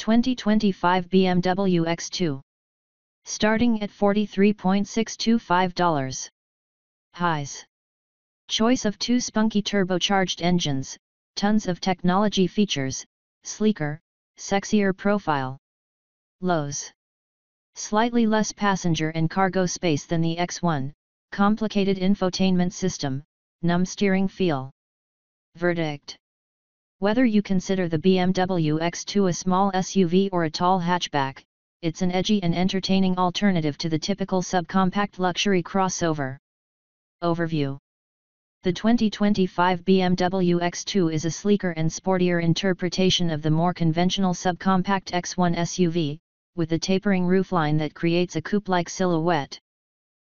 2025 BMW X2. Starting at $43,625. Highs. Choice of two spunky turbocharged engines, tons of technology features, sleeker, sexier profile. Lows. Slightly less passenger and cargo space than the X1, complicated infotainment system, numb steering feel. Verdict. Whether you consider the BMW X2 a small SUV or a tall hatchback, it's an edgy and entertaining alternative to the typical subcompact luxury crossover. Overview. The 2025 BMW X2 is a sleeker and sportier interpretation of the more conventional subcompact X1 SUV, with a tapering roofline that creates a coupe-like silhouette.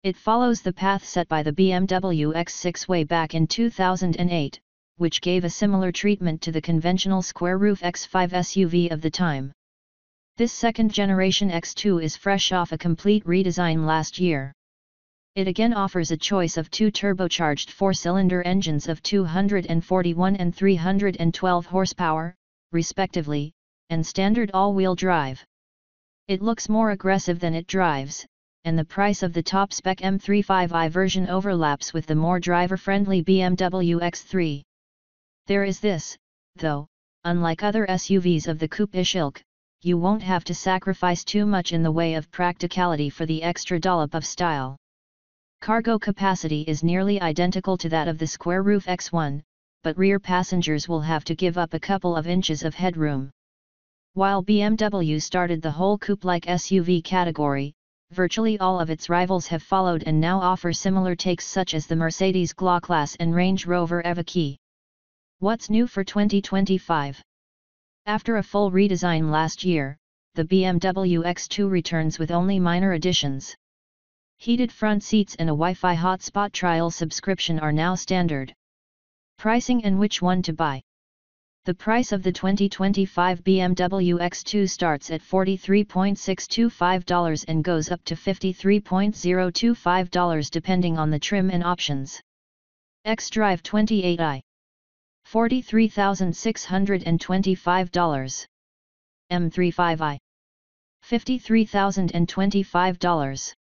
It follows the path set by the BMW X6 way back in 2008, which gave a similar treatment to the conventional square-roof X5 SUV of the time. This second-generation X2 is fresh off a complete redesign last year. It again offers a choice of two turbocharged four-cylinder engines of 241 and 312 horsepower, respectively, and standard all-wheel drive. It looks more aggressive than it drives, and the price of the top-spec m35i version overlaps with the more driver-friendly BMW X3. There is this, though, unlike other SUVs of the coupe-ish ilk, you won't have to sacrifice too much in the way of practicality for the extra dollop of style. Cargo capacity is nearly identical to that of the square-roof X1, but rear passengers will have to give up a couple of inches of headroom. While BMW started the whole coupe-like SUV category, virtually all of its rivals have followed and now offer similar takes such as the Mercedes Glas and Range Rover Evoque. What's new for 2025? After a full redesign last year, the BMW X2 returns with only minor additions. Heated front seats and a Wi-Fi hotspot trial subscription are now standard. Pricing and which one to buy. The price of the 2025 BMW X2 starts at $43,625 and goes up to $53,025 depending on the trim and options. X-Drive 28i. $43,625. M35i. $53,025.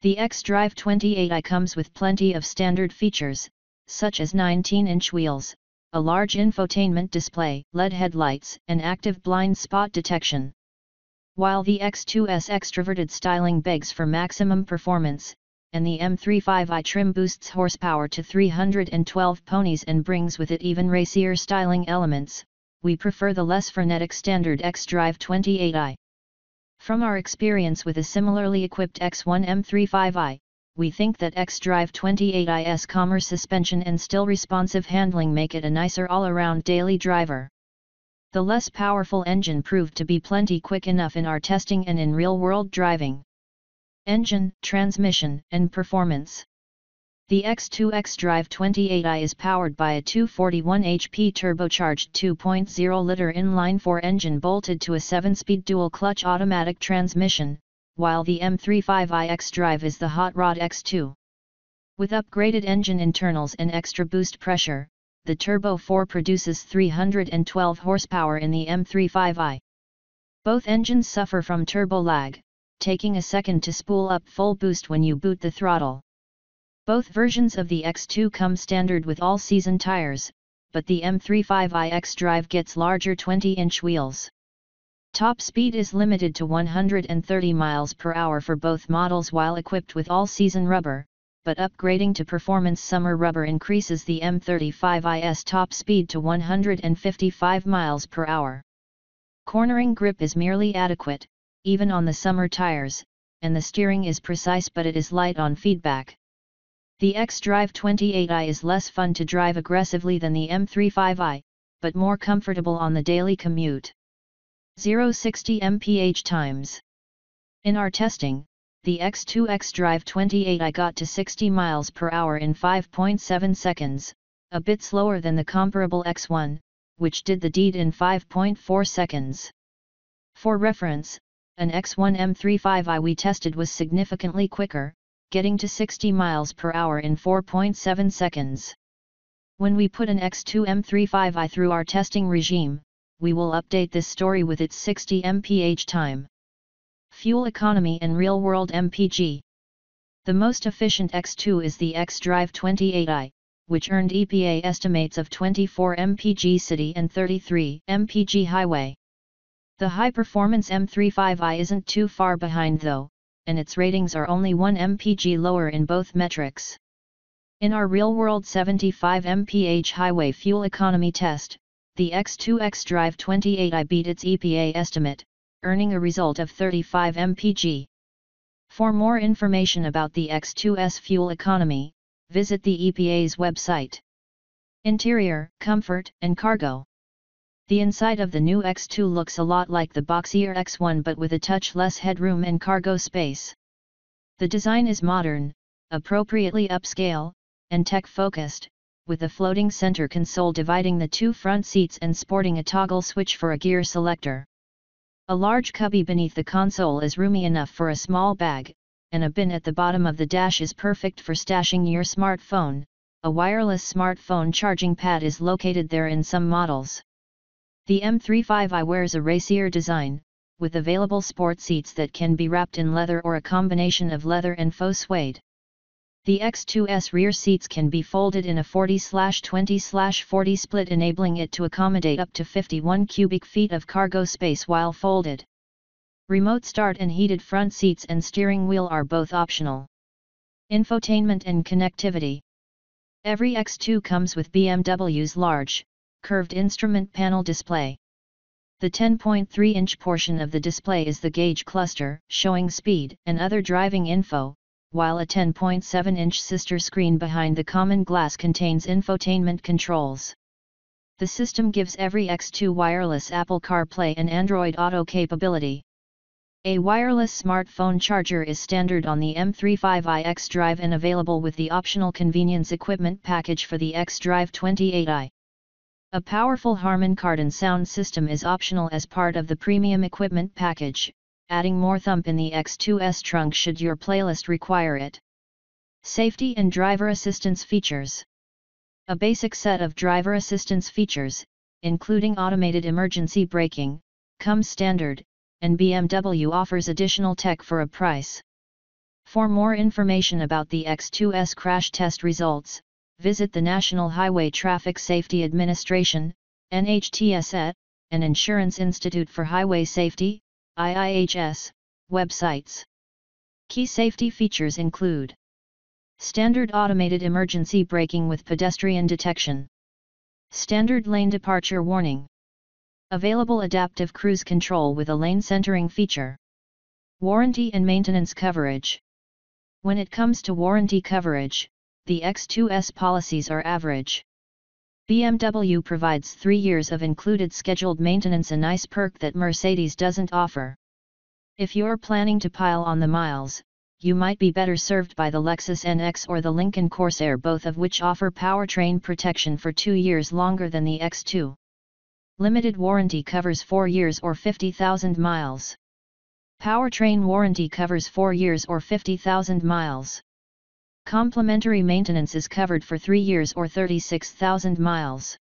The X-Drive 28i comes with plenty of standard features, such as 19-inch wheels, a large infotainment display, LED headlights, and active blind spot detection. While the X2's extroverted styling begs for maximum performance, and the M35i trim boosts horsepower to 312 ponies and brings with it even racier styling elements, we prefer the less frenetic standard X-Drive 28i. From our experience with a similarly equipped X1 M35i, we think that X-Drive 28i's calmer suspension and still responsive handling make it a nicer all-around daily driver. The less powerful engine proved to be plenty quick enough in our testing and in real-world driving. Engine, transmission, and performance. The X2 X-Drive 28i is powered by a 241 HP turbocharged 2.0-liter inline-4 engine bolted to a 7-speed dual-clutch automatic transmission, while the M35i X-Drive is the hot rod X2. With upgraded engine internals and extra boost pressure, the Turbo 4 produces 312 horsepower in the M35i. Both engines suffer from turbo lag, taking a second to spool up full boost when you boot the throttle. Both versions of the X2 come standard with all-season tires, but the M35i X-Drive gets larger 20-inch wheels. Top speed is limited to 130 miles per hour for both models while equipped with all-season rubber, but upgrading to performance summer rubber increases the M35i's top speed to 155 miles per hour. Cornering grip is merely adequate, even on the summer tires, and the steering is precise but it is light on feedback. The X-Drive 28i is less fun to drive aggressively than the M35i, but more comfortable on the daily commute. 0-60 mph times. In our testing, the X2 X-Drive 28i got to 60 miles per hour in 5.7 seconds, a bit slower than the comparable X1, which did the deed in 5.4 seconds. For reference, an X1 M35i we tested was significantly quicker, getting to 60 miles per hour in 4.7 seconds. When we put an X2 M35i through our testing regime, we will update this story with its 60 mph time. Fuel economy and real-world MPG. The most efficient X2 is the xDrive 28i, which earned EPA estimates of 24 mpg city and 33 mpg highway. The high-performance m35i isn't too far behind though, and its ratings are only 1 mpg lower in both metrics. In our real-world 75 mph highway fuel economy test, the X2 xDrive 28i beat its EPA estimate, earning a result of 35 mpg. For more information about the X2's fuel economy, visit the EPA's website. Interior, comfort, and cargo. The inside of the new X2 looks a lot like the boxier X1 but with a touch less headroom and cargo space. The design is modern, appropriately upscale, and tech-focused, with a floating center console dividing the two front seats and sporting a toggle switch for a gear selector. A large cubby beneath the console is roomy enough for a small bag, and a bin at the bottom of the dash is perfect for stashing your smartphone. A wireless smartphone charging pad is located there in some models. The m35i wears a racier design, with available sport seats that can be wrapped in leather or a combination of leather and faux suede. The X2's rear seats can be folded in a 40/20/40 split, enabling it to accommodate up to 51 cubic feet of cargo space while folded. Remote start and heated front seats and steering wheel are both optional. Infotainment and connectivity. Every X2 comes with BMW's large, curved instrument panel display. The 10.3-inch portion of the display is the gauge cluster, showing speed and other driving info, while a 10.7-inch sister screen behind the common glass contains infotainment controls. The system gives every X2 wireless Apple CarPlay and Android Auto capability. A wireless smartphone charger is standard on the m35i xDrive and available with the optional convenience equipment package for the xDrive 28i. A powerful Harman Kardon sound system is optional as part of the premium equipment package, adding more thump in the X2's trunk should your playlist require it. Safety and driver assistance features. A basic set of driver assistance features, including automated emergency braking, comes standard, and BMW offers additional tech for a price. For more information about the X2's crash test results, visit the National Highway Traffic Safety Administration, NHTSA, and Insurance Institute for Highway Safety, IIHS, websites. Key safety features include standard automated emergency braking with pedestrian detection, standard lane departure warning, available adaptive cruise control with a lane centering feature, warranty and maintenance coverage. When it comes to warranty coverage, the X2's policies are average. BMW provides 3 years of included scheduled maintenance, a nice perk that Mercedes doesn't offer. If you're planning to pile on the miles, you might be better served by the Lexus NX or the Lincoln Corsair, both of which offer powertrain protection for 2 years longer than the X2. Limited warranty covers 4 years or 50,000 miles. Powertrain warranty covers 4 years or 50,000 miles. Complimentary maintenance is covered for 3 years or 36,000 miles.